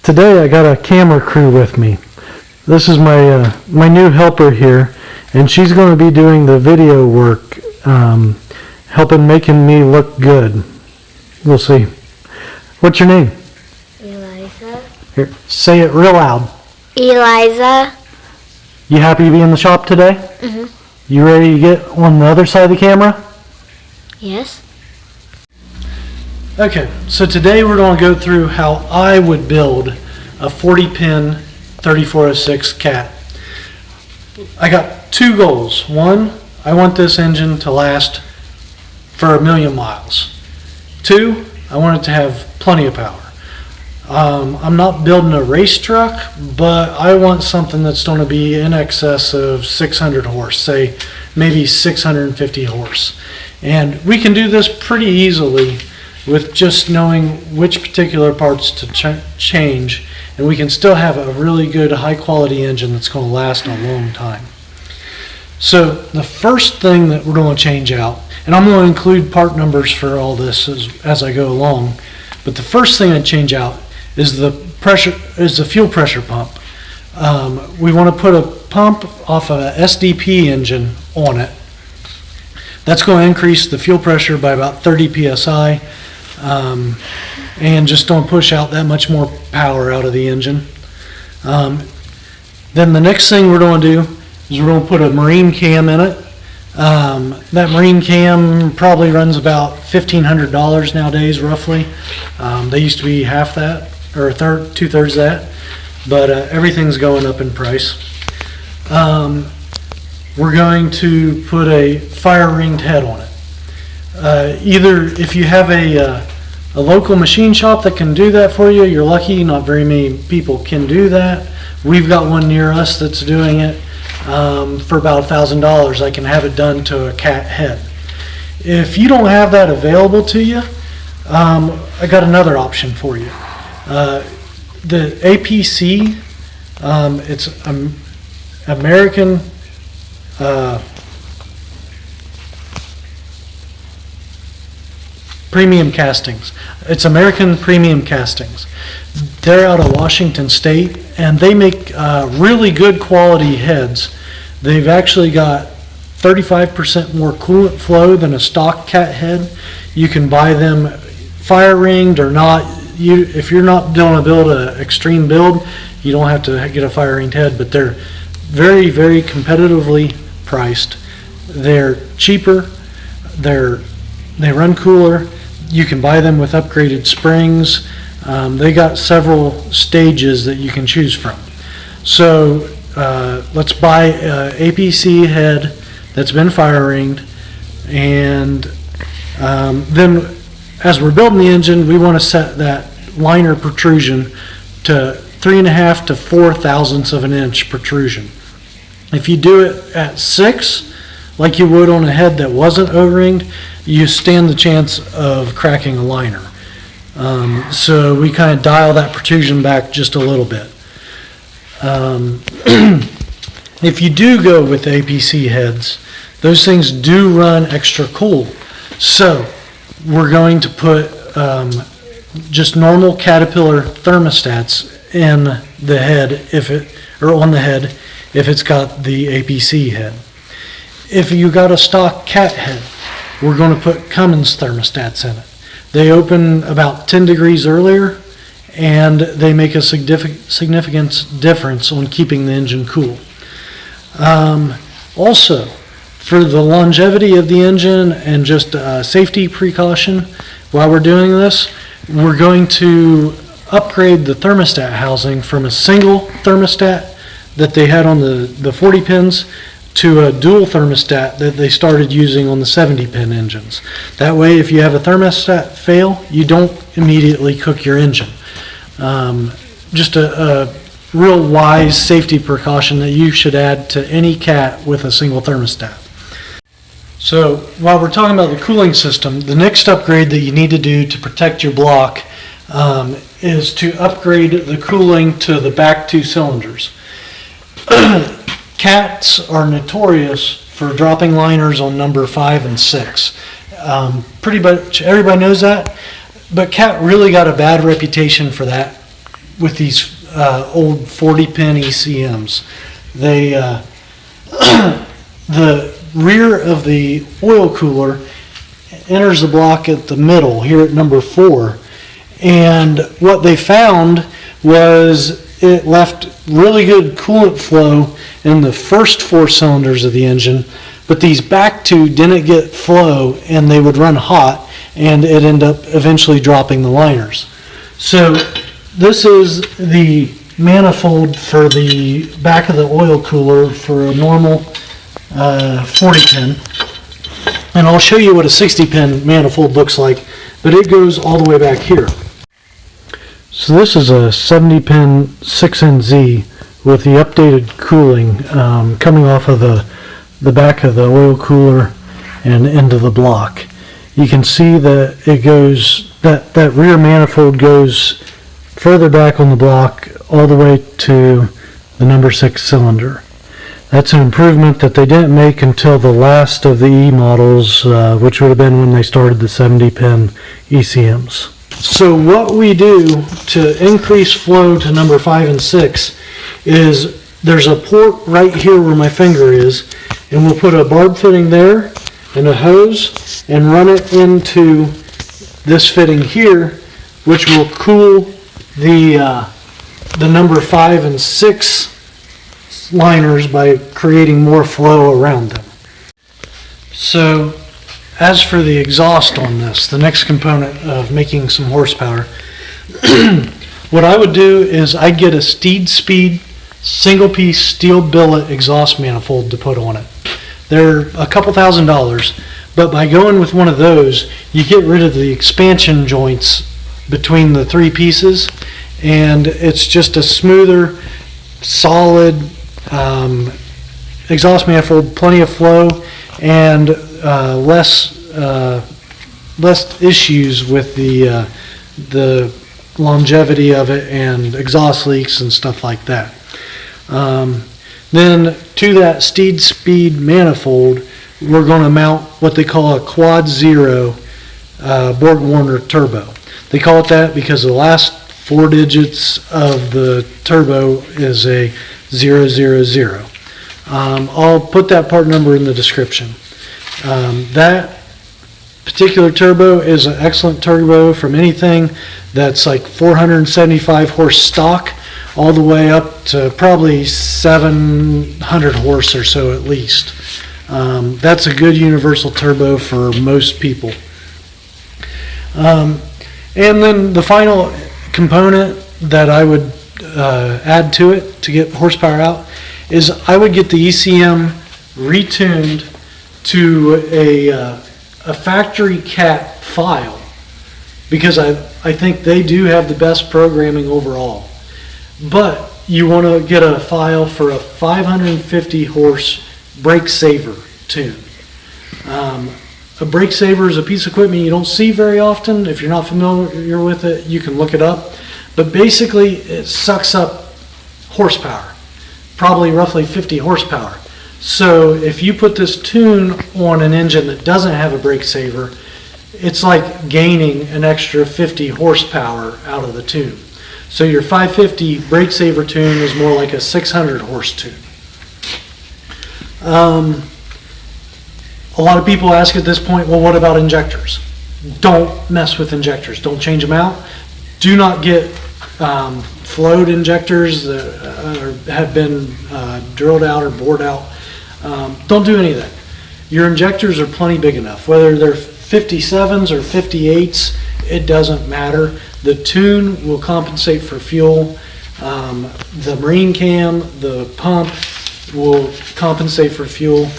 Today I got a camera crew with me. This is my my new helper here, and she's going to be doing the video work, helping making me look good. We'll see. What's your name? Eliza. Here, say it real loud. Eliza. You happy to be in the shop today? Mm-hmm. You ready to get on the other side of the camera? Yes. Okay, so today we're going to go through how I would build a 40-pin 3406 cat. I got two goals. One, I want this engine to last for 1,000,000 miles. Two, I want it to have plenty of power. I'm not building a race truck, but I want something that's going to be in excess of 600 horse, say maybe 650 horse. And we can do this pretty easily with just knowing which particular parts to change, and we can still have a really good high quality engine that's going to last a long time. So the first thing that we're going to change out, and I'm going to include part numbers for all this as I go along, but the first thing I change out is the fuel pressure pump. We want to put a pump off of a SDP engine on it. That's going to increase the fuel pressure by about 30 psi. And just don't push out that much more power out of the engine. Then the next thing we're going to do is we're going to put a marine cam in it. That marine cam probably runs about $1,500 nowadays, roughly. They used to be half that, or two-thirds that, but everything's going up in price. We're going to put a fire-ringed head on it. Either if you have a local machine shop that can do that for you, you're lucky. Not very many people can do that. We've got one near us that's doing it for about $1,000. I can have it done to a cat head. If you don't have that available to you, I got another option for you. The APC, it's American Premium Castings. It's American Premium Castings. They're out of Washington State, and they make really good quality heads. They've actually got 35% more coolant flow than a stock cat head. You can buy them fire ringed or not. If you're not going to build an extreme build, you don't have to get a fire ringed head, but they're very, very competitively priced. They're cheaper. They run cooler. You can buy them with upgraded springs. They got several stages that you can choose from. So let's buy an APC head that's been fire ringed, and then as we're building the engine, we want to set that liner protrusion to 3.5 to 4 thousandths of an inch protrusion. If you do it at 6, like you would on a head that wasn't O-ringed, you stand the chance of cracking a liner. So we kind of dial that protrusion back just a little bit. If you do go with APC heads, those things do run extra cool. So we're going to put just normal Caterpillar thermostats in the head on the head if it's got the APC head. If you got a stock cat head, we're going to put Cummins thermostats in it. They open about 10 degrees earlier, and they make a significant difference on keeping the engine cool. Also, for the longevity of the engine and just a safety precaution, while we're doing this, we're going to upgrade the thermostat housing from a single thermostat that they had on the 40 pins to a dual thermostat that they started using on the 70-pin engines. That way, if you have a thermostat fail, you don't immediately cook your engine. Just a real wise safety precaution that you should add to any cat with a single thermostat. So while we're talking about the cooling system, the next upgrade that you need to do to protect your block is to upgrade the cooling to the back two cylinders. Cats are notorious for dropping liners on number 5 and 6. Pretty much everybody knows that, but cat really got a bad reputation for that with these old 40-pin ECMs. They the rear of the oil cooler enters the block at the middle here at number 4, and what they found was it left really good coolant flow in the first 4 cylinders of the engine, but these back 2 didn't get flow and they would run hot, and it ended up eventually dropping the liners. So this is the manifold for the back of the oil cooler for a normal 40-pin, and I'll show you what a 60-pin manifold looks like, but it goes all the way back here. So this is a 70-pin 6NZ with the updated cooling coming off of the back of the oil cooler and into the block. You can see that it goes, that rear manifold goes further back on the block all the way to the number 6 cylinder. That's an improvement that they didn't make until the last of the E models, which would have been when they started the 70-pin ECMs. So what we do to increase flow to number 5 and 6 is there's a port right here where my finger is, and we'll put a barb fitting there and a hose and run it into this fitting here, which will cool the number 5 and 6 liners by creating more flow around them. So as for the exhaust on this, the next component of making some horsepower, what I would do is I'd get a Steed Speed single piece steel billet exhaust manifold to put on it. They're a couple $1,000s, but by going with one of those, you get rid of the expansion joints between the 3 pieces, and it's just a smoother, solid exhaust manifold, plenty of flow, and less issues with the longevity of it and exhaust leaks and stuff like that. Then to that Steed Speed manifold, we're going to mount what they call a Quad Zero Borg-Warner turbo. They call it that because the last 4 digits of the turbo is a 000. I'll put that part number in the description. That particular turbo is an excellent turbo from anything that's like 475 horse stock all the way up to probably 700 horse or so at least. That's a good universal turbo for most people. And then the final component that I would add to it to get horsepower out is I would get the ECM retuned to a factory cat file, because I think they do have the best programming overall. But you want to get a file for a 550 horse brake saver tune. A brake saver is a piece of equipment you don't see very often. If you're not familiar with it, you can look it up. But basically, it sucks up horsepower, probably roughly 50 horsepower. So if you put this tune on an engine that doesn't have a brake saver, it's like gaining an extra 50 horsepower out of the tune. So your 550 brake saver tune is more like a 600 horse tune. A lot of people ask at this point, well, what about injectors? Don't mess with injectors. Don't change them out. Do not get flowed injectors that have been drilled out or bored out. Don't do any of that. Your injectors are plenty big enough. Whether they're 57s or 58s, it doesn't matter. The tune will compensate for fuel. The marine cam, the pump will compensate for fuel.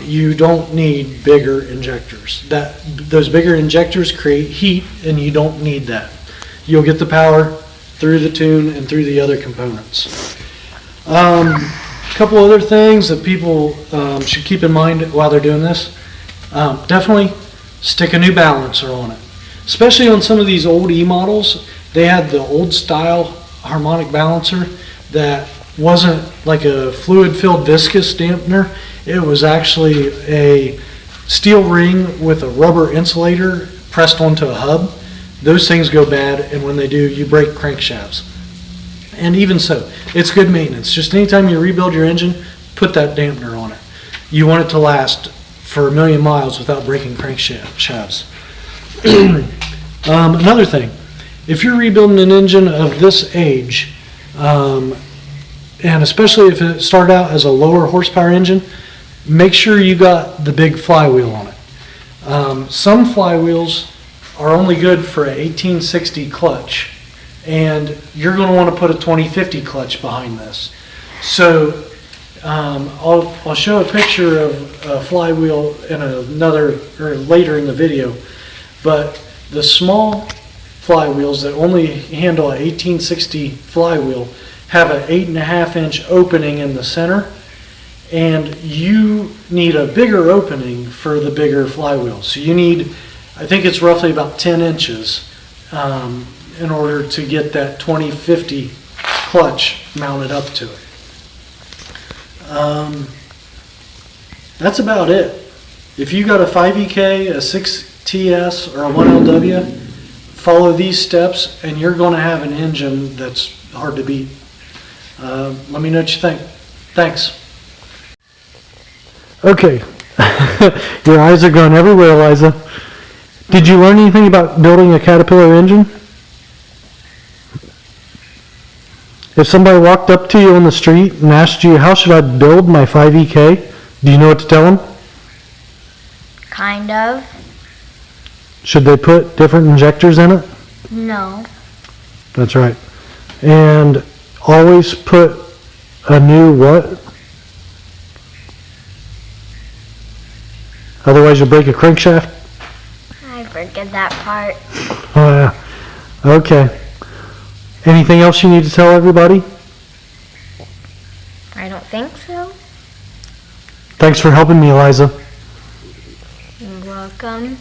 You don't need bigger injectors. Those bigger injectors create heat, and you don't need that. You'll get the power through the tune and through the other components. A couple other things that people should keep in mind while they're doing this. Definitely stick a new balancer on it. Especially on some of these old E models, they had the old style harmonic balancer that wasn't like a fluid-filled viscous dampener. It was actually a steel ring with a rubber insulator pressed onto a hub. Those things go bad, and when they do, you break crankshafts. And even so, it's good maintenance. Just anytime you rebuild your engine, put that dampener on it. You want it to last for 1,000,000 miles without breaking crankshafts. Another thing, if you're rebuilding an engine of this age, and especially if it started out as a lower horsepower engine, make sure you got the big flywheel on it. Some flywheels are only good for an 1860 clutch, and you're going to want to put a 2050 clutch behind this. So I'll show a picture of a flywheel in another, or later in the video, but the small flywheels that only handle an 1860 flywheel have an 8.5-inch opening in the center, and you need a bigger opening for the bigger flywheel. So you need, I think it's roughly about 10 inches in order to get that 2050 clutch mounted up to it. That's about it. If you got a 5EK, a 6TS, or a 1LW, follow these steps and you're going to have an engine that's hard to beat. Let me know what you think. Thanks. Okay. Your eyes are going everywhere, Eliza. Did you learn anything about building a Caterpillar engine? If somebody walked up to you on the street and asked you, how should I build my 5EK? Do you know what to tell them? Kind of. Should they put different injectors in it? No. That's right. And always put a new what? Otherwise you'll break a crankshaft? I forget that part. Oh yeah. Okay. Anything else you need to tell everybody? I don't think so. Thanks for helping me, Eliza. You're welcome.